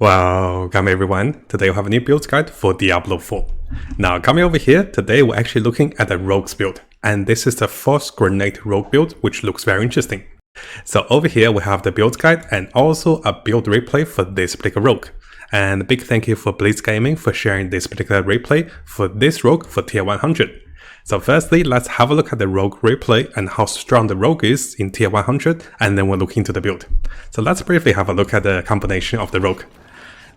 Welcome everyone, today we have a new build guide for Diablo 4. Now coming over here, today we're actually looking at the Rogue's build, and this is the first Grenade Rogue build, which looks very interesting. So over here we have the build guide and also a build replay for this particular Rogue. And a big thank you for Blitz Gaming for sharing this particular replay for this Rogue for tier 100. So firstly, let's have a look at the Rogue replay and how strong the Rogue is in tier 100, and then we'll look into the build. So let's briefly have a look at the combination of the Rogue.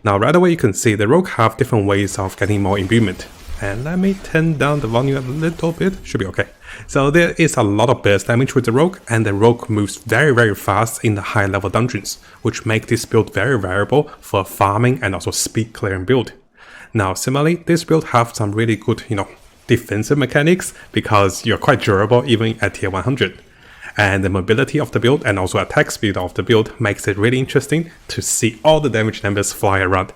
Now right away you can see the Rogue have different ways of getting more imbuement. And let me turn down the volume a little bit, should be okay. So there is a lot of burst damage with the Rogue, and the Rogue moves very fast in the high level dungeons, which make this build very variable for farming and also speed clearing build. Now similarly, this build have some really good, defensive mechanics because you're quite durable even at tier 100. And the mobility of the build and also attack speed of the build makes it really interesting to see all the damage numbers fly around.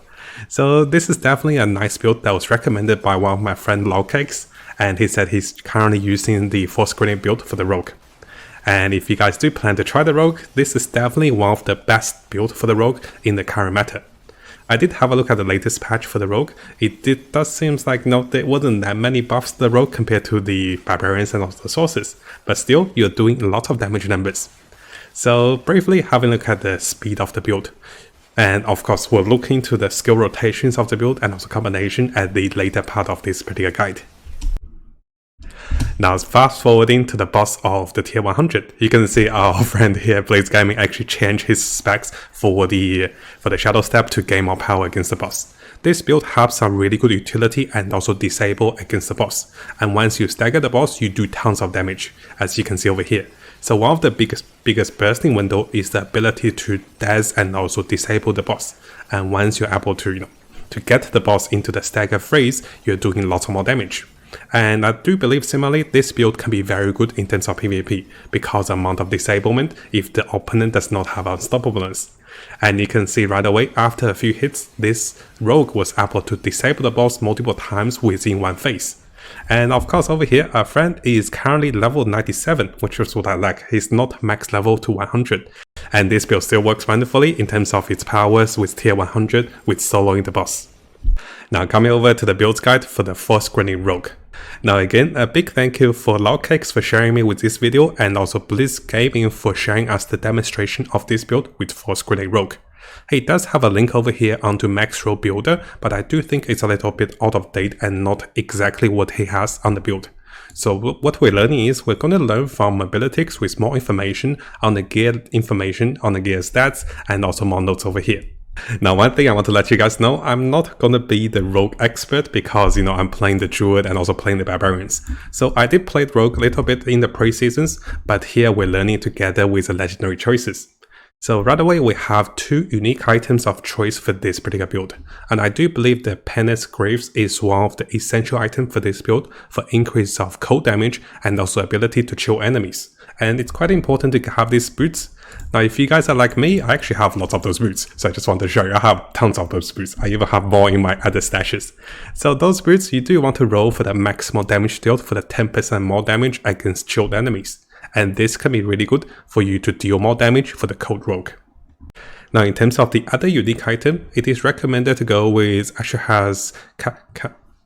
So this is definitely a nice build that was recommended by one of my friend Lawcakes, and he said he's currently using the Force Grenade build for the Rogue. And if you guys do plan to try the Rogue, this is definitely one of the best build for the Rogue in the current meta. I did have a look at the latest patch for the Rogue. It does seem like there wasn't that many buffs to the Rogue compared to the Barbarians and also the Sources, but still you're doing a lot of damage numbers. So briefly having a look at the speed of the build. And of course we'll look into the skill rotations of the build and also combination at the later part of this particular guide. Now fast forwarding to the boss of the tier 100, you can see our friend here, Blitz Gaming, actually changed his specs for the Shadow Step to gain more power against the boss. This build has some really good utility and also disable against the boss. And once you stagger the boss, you do tons of damage, as you can see over here. So one of the biggest bursting window is the ability to daze and also disable the boss. And once you're able to get the boss into the stagger phase, you're doing lots more damage. And I do believe similarly this build can be very good in terms of PvP because the amount of disablement if the opponent does not have unstoppableness. And you can see right away after a few hits, this Rogue was able to disable the boss multiple times within one phase. And of course over here our friend is currently level 97, which is what I like. He's not max level to 100. And this build still works wonderfully in terms of its powers with tier 100 with soloing the boss. Now coming over to the build guide for the Force Grenade Rogue. Now again, a big thank you for Lawcakes for sharing me with this video and also Blitz Gaming for sharing us the demonstration of this build with Force Grenade Rogue. He does have a link over here onto Max Rogue Builder, but I do think it's a little bit out of date and not exactly what he has on the build. So what we're learning is we're going to learn from Mobilitics with more information on the gear stats and also more notes over here. Now one thing I want to let you guys know, I'm not gonna be the Rogue expert because I'm playing the Druid and also playing the Barbarians. So I did play the Rogue a little bit in the pre-seasons, but here we're learning together with the legendary choices. So right away we have two unique items of choice for this particular build. And I do believe the Penance Greaves is one of the essential items for this build for increase of cold damage and also ability to chill enemies. And it's quite important to have these boots. Now if you guys are like me, I actually have lots of those boots, so I just want to show you I have tons of those boots. I even have more in my other stashes. So those boots you do want to roll for the maximal damage dealt for the 10% more damage against chilled enemies. And this can be really good for you to deal more damage for the cold rogue. Now in terms of the other unique item, it is recommended to go with Asher's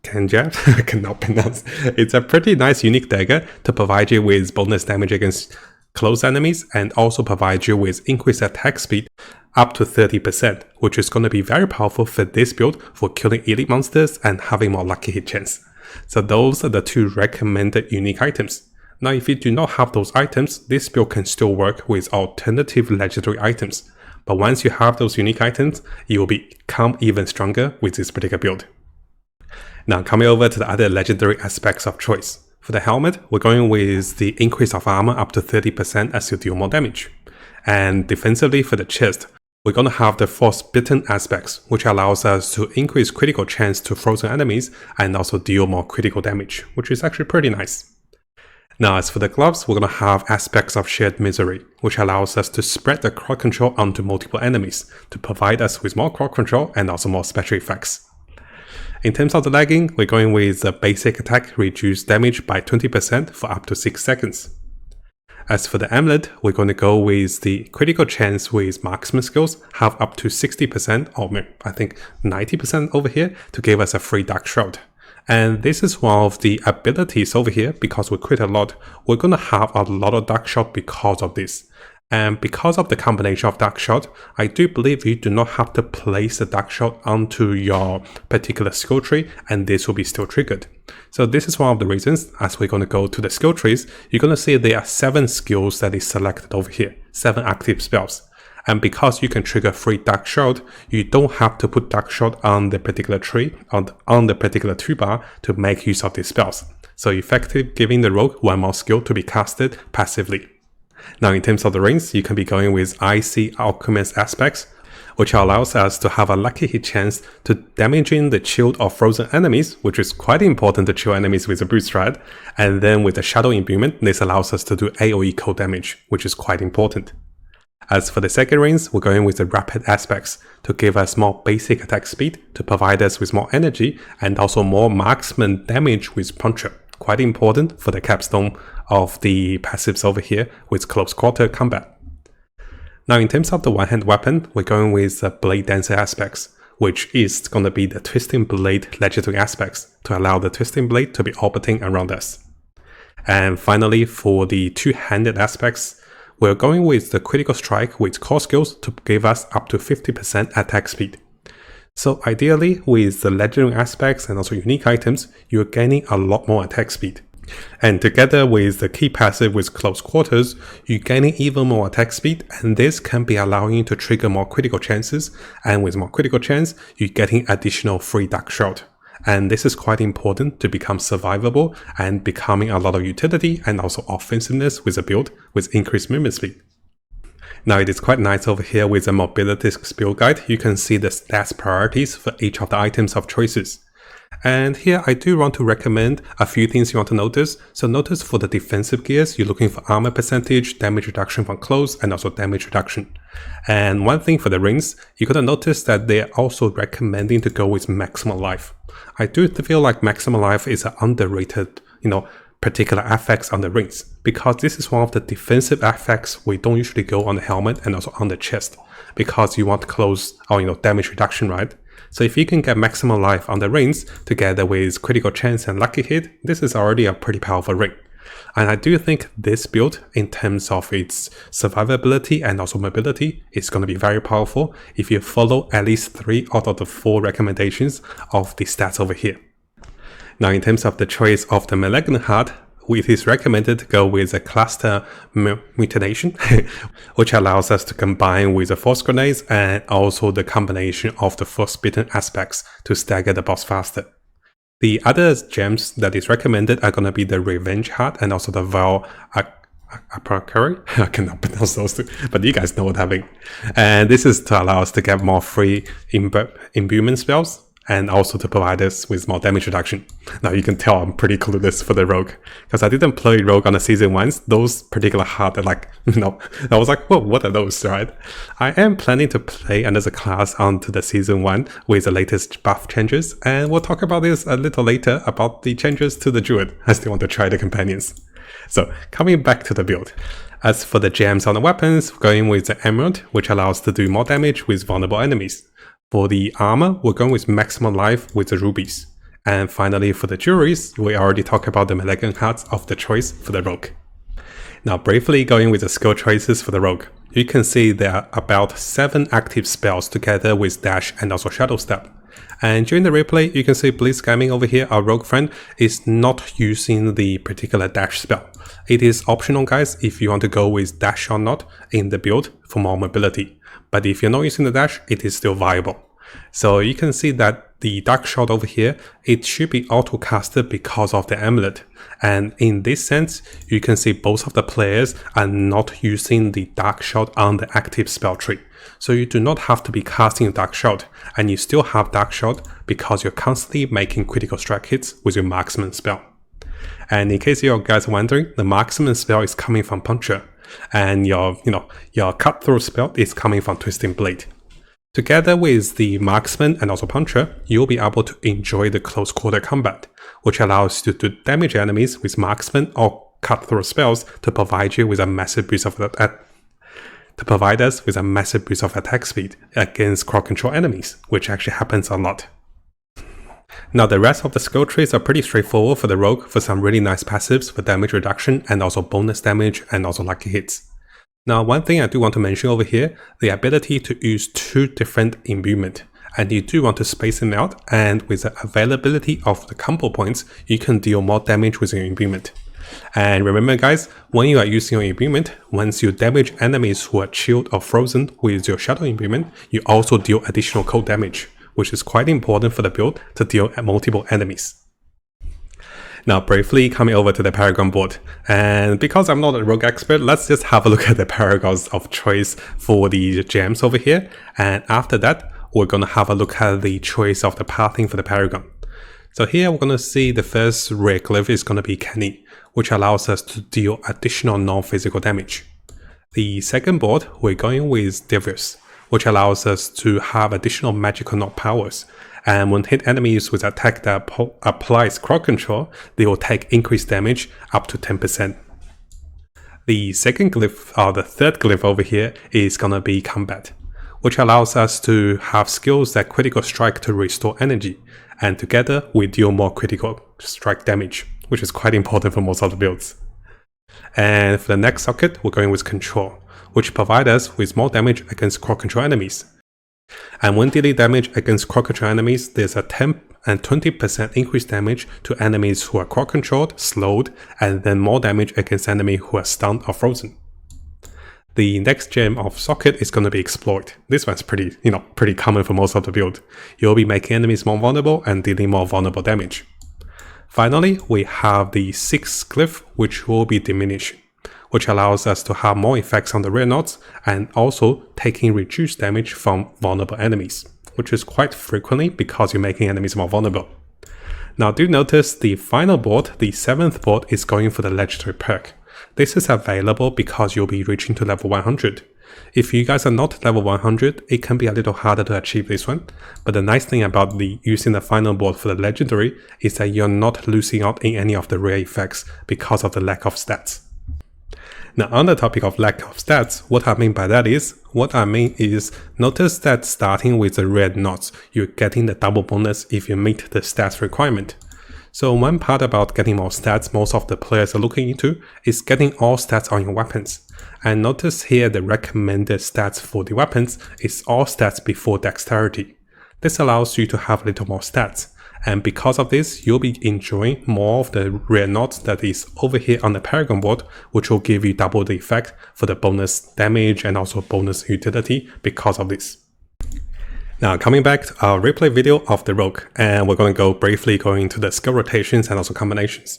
Kanjab, I cannot pronounce. It's a pretty nice unique dagger to provide you with bonus damage against close enemies and also provide you with increased attack speed up to 30%, which is going to be very powerful for this build for killing elite monsters and having more lucky hit chance. So those are the two recommended unique items. Now if you do not have those items, this build can still work with alternative legendary items. But once you have those unique items, you will become even stronger with this particular build. Now coming over to the other legendary aspects of choice. For the helmet, we're going with the increase of armor up to 30% as you deal more damage. And defensively for the chest, we're going to have the Frostbitten aspects, which allows us to increase critical chance to frozen enemies and also deal more critical damage, which is actually pretty nice. Now as for the gloves, we're going to have aspects of Shared Misery, which allows us to spread the crowd control onto multiple enemies to provide us with more crowd control and also more special effects. In terms of the lagging, we're going with the basic attack reduce damage by 20% for up to 6 seconds. As for the amulet, we're going to go with the critical chance with marksman skills, have up to 60% or I think 90% over here to give us a free dark shroud. And this is one of the abilities over here. Because we crit a lot, we're going to have a lot of dark shot because of this. And because of the combination of dark shot, I do believe you do not have to place the dark shot onto your particular skill tree, and this will be still triggered. So this is one of the reasons. As we're going to go to the skill trees, you're going to see there are 7 skills that is selected over here, 7 active spells. And because you can trigger free dark shot, you don't have to put dark shot on the particular tree, on the particular toolbar to make use of these spells. So effectively giving the rogue one more skill to be casted passively. Now in terms of the rings, you can be going with Icy Alchemist aspects, which allows us to have a lucky hit chance to damaging the chilled or frozen enemies, which is quite important to chill enemies with a boost strat. And then with the Shadow Imbuement, this allows us to do AoE cold damage, which is quite important. As for the second rings, we're going with the Rapid aspects to give us more basic attack speed, to provide us with more energy, and also more marksman damage with Puncture. Quite important for the capstone of the passives over here with close quarter combat. Now in terms of the one-hand weapon, we're going with the Blade Dancer aspects, which is going to be the Twisting Blade legendary aspects to allow the Twisting Blade to be orbiting around us. And finally, for the two-handed aspects, we're going with the Critical Strike with core skills to give us up to 50% attack speed. So ideally, with the legendary aspects and also unique items, you're gaining a lot more attack speed. And together with the key passive with close quarters, you're gaining even more attack speed, and this can be allowing you to trigger more critical chances, and with more critical chance, you're getting additional free dark shot. And this is quite important to become survivable and becoming a lot of utility and also offensiveness with a build with increased movement speed. Now it is quite nice over here with the mobility skill guide. You can see the stats priorities for each of the items of choices. And here I do want to recommend a few things you want to notice. So notice for the defensive gears, you're looking for armor percentage, damage reduction from close, and also damage reduction. And one thing for the rings, you're going to notice that they're also recommending to go with maximum life. I do feel like maximum life is an underrated, particular effects on the rings, because this is one of the defensive effects we don't usually go on the helmet and also on the chest, because you want close or damage reduction, right? So if you can get maximum life on the rings together with critical chance and lucky hit, this is already a pretty powerful ring. And I do think this build, in terms of its survivability and also mobility, is going to be very powerful if you follow at least 3 out of the 4 recommendations of the stats over here. Now in terms of the choice of the Malignant Heart, it is recommended to go with a cluster mutilation, which allows us to combine with the force grenades and also the combination of the frostbitten aspects to stagger the boss faster. The other gems that is recommended are going to be the Revenge Heart and also the Val Apocary. I cannot pronounce those two, but you guys know what I mean. And this is to allow us to get more free imbuement spells, and also to provide us with more damage reduction. Now you can tell I'm pretty clueless for the rogue, because I didn't play rogue on the season 1. Those particular heart are like, I was like, whoa, what are those, right? I am planning to play another class onto the season 1 with the latest buff changes, and we'll talk about this a little later about the changes to the druid. I still want to try the companions. So coming back to the build. As for the gems on the weapons, going with the emerald, which allows to do more damage with vulnerable enemies. For the armor, we're going with maximum life with the rubies. And finally, for the jewelries, we already talked about the Malignant Hearts of the choice for the rogue. Now, briefly going with the skill choices for the rogue. You can see there are about 7 active spells together with dash and also shadow step. And during the replay, you can see Blitz Gaming over here, our rogue friend, is not using the particular dash spell. It is optional, guys, if you want to go with dash or not in the build for more mobility. But if you're not using the dash, it is still viable. So you can see that the dark shot over here, it should be auto casted because of the amulet. And in this sense, you can see both of the players are not using the dark shot on the active spell tree. So you do not have to be casting a dark shot, and you still have dark shot because you're constantly making critical strike hits with your marksman spell. And in case you guys are wondering, the marksman spell is coming from Puncture, and your cutthroat spell is coming from Twisting Blade. Together with the marksman and also Puncture, you'll be able to enjoy the close quarter combat, which allows you to damage enemies with marksman or cut through spells to provide you with a massive boost of attack speed against crowd control enemies, which actually happens a lot. Now the rest of the skill trees are pretty straightforward for the rogue for some really nice passives for damage reduction and also bonus damage and also lucky hits. Now one thing I do want to mention over here, the ability to use 2 different imbuement. And you do want to space them out, and with the availability of the combo points, you can deal more damage with your imbuement. And remember guys, when you are using your imbuement, once you damage enemies who are chilled or frozen with your shadow imbuement, you also deal additional cold damage, which is quite important for the build to deal at multiple enemies. Now briefly coming over to the Paragon board, and because I'm not a rogue expert, let's just have a look at the Paragons of choice for the gems over here, and after that, we're going to have a look at the choice of the pathing for the Paragon. So here we're going to see the first rare glyph is going to be Kenny, which allows us to deal additional non-physical damage. The second board, we're going with Diablo, which allows us to have additional magical knock powers. And when hit enemies with attack that applies crowd control, they will take increased damage up to 10%. The second glyph, or the third glyph over here, is going to be Combat, which allows us to have skills that critical strike to restore energy, and together we deal more critical strike damage, which is quite important for most of the builds. And for the next socket, we're going with Control, which provides us with more damage against crowd control enemies. And when dealing damage against crowd control enemies, there's a 10 and 20% increased damage to enemies who are crowd controlled, slowed, and then more damage against enemies who are stunned or frozen. The next gem of socket is going to be Exploit. This one's pretty common for most of the build. You'll be making enemies more vulnerable and dealing more vulnerable damage. Finally, we have the 6th glyph, which will be Diminish, which allows us to have more effects on the rear nodes and also taking reduced damage from vulnerable enemies, which is quite frequently because you're making enemies more vulnerable. Now do notice the final board, the 7th board, is going for the legendary perk. This is available because you'll be reaching to level 100. If you guys are not level 100, it can be a little harder to achieve this one, but the nice thing about using the final board for the legendary is that you're not losing out in any of the rare effects because of the lack of stats. Now on the topic of lack of stats, what I mean is notice that starting with the red knots, you're getting the double bonus if you meet the stats requirement. So one part about getting more stats most of the players are looking into is getting all stats on your weapons. And notice here the recommended stats for the weapons is all stats before dexterity. This allows you to have a little more stats. And because of this, you'll be enjoying more of the rare knots that is over here on the Paragon board, which will give you double the effect for the bonus damage and also bonus utility because of this. Now coming back to our replay video of the rogue, and we're going to go briefly going into the skill rotations and also combinations.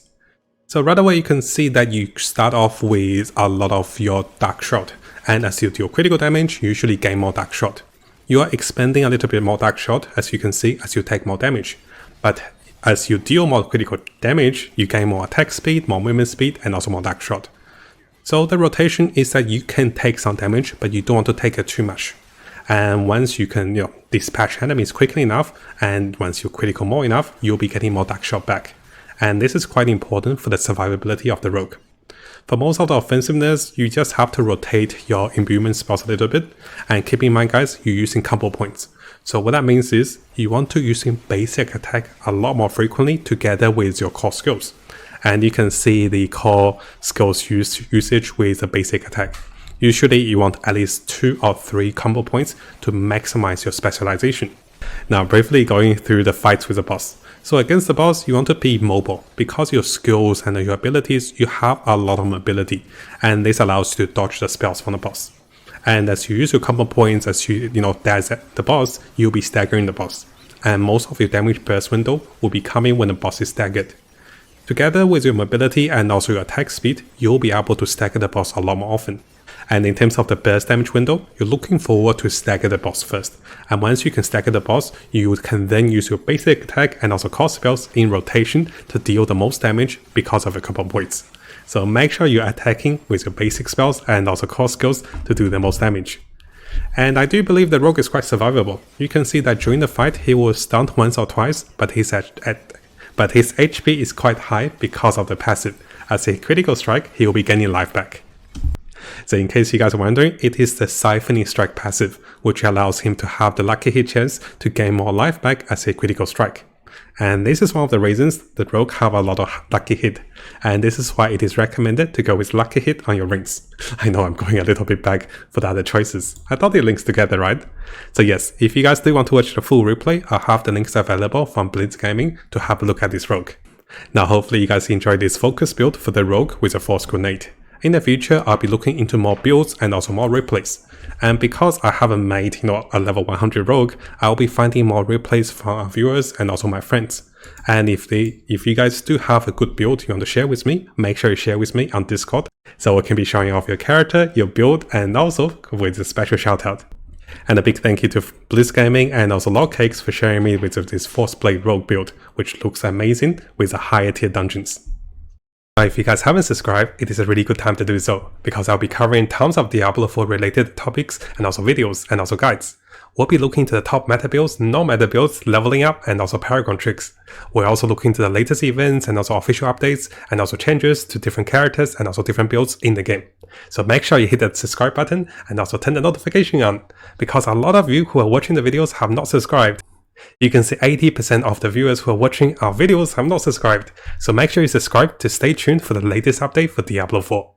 So right away you can see that you start off with a lot of your Dark Shot, and as you deal critical damage, you usually gain more Dark Shot. You are expending a little bit more Dark Shot, as you can see, as you take more damage. But as you deal more critical damage, you gain more attack speed, more movement speed, and also more Dark Shot. So the rotation is that you can take some damage, but you don't want to take it too much. And once you can dispatch enemies quickly enough, and once you critical more enough, you'll be getting more Dark Shot back. And this is quite important for the survivability of the rogue. For most of the offensiveness, you just have to rotate your imbuement spells a little bit, and keep in mind guys, you're using combo points. So what that means is, you want to using basic attack a lot more frequently together with your core skills. And you can see the core skills usage with the basic attack. Usually you want at least 2 or 3 combo points to maximize your specialization. Now briefly going through the fights with the boss. So against the boss, you want to be mobile. Because your skills and your abilities, you have a lot of mobility, and this allows you to dodge the spells from the boss. And as you use your combo points, as you dash at the boss, you'll be staggering the boss. And most of your damage burst window will be coming when the boss is staggered. Together with your mobility and also your attack speed, you'll be able to stagger the boss a lot more often. And in terms of the burst damage window, you're looking forward to stagger the boss first. And once you can stagger the boss, you can then use your basic attack and also core spells in rotation to deal the most damage because of your combo points. So make sure you're attacking with your basic spells and also core skills to do the most damage. And I do believe the rogue is quite survivable. You can see that during the fight he was stunned once or twice, but his HP is quite high because of the passive, as a critical strike, he will be gaining life back. So in case you guys are wondering, it is the Siphoning Strike passive, which allows him to have the lucky hit chance to gain more life back as a critical strike. And this is one of the reasons the rogue have a lot of lucky hit, and this is why it is recommended to go with lucky hit on your rings. I know I'm going a little bit back for the other choices. I thought it links together, right? So yes, if you guys do want to watch the full replay, I'll have the links available from Blitz Gaming to have a look at this rogue. Now hopefully you guys enjoyed this focus build for the rogue with a Force Grenade. In the future, I'll be looking into more builds and also more replays. And because I haven't made, a level 100 rogue, I'll be finding more replays from our viewers and also my friends. And if you guys do have a good build you want to share with me, make sure you share with me on Discord, so I can be showing off your character, your build, and also with a special shout out. And a big thank you to Blitz Gaming and also Logcakes for sharing me with this Force Blade rogue build, which looks amazing with the higher tier dungeons. Now, if you guys haven't subscribed, it is a really good time to do so, because I'll be covering tons of Diablo 4 related topics and also videos and also guides. We'll be looking to the top meta builds, non-meta builds, leveling up, and also Paragon tricks. We're also looking to the latest events and also official updates and also changes to different characters and also different builds in the game. So make sure you hit that subscribe button and also turn the notification on, because a lot of you who are watching the videos have not subscribed. You can see 80% of the viewers who are watching our videos have not subscribed, so make sure you subscribe to stay tuned for the latest update for Diablo 4.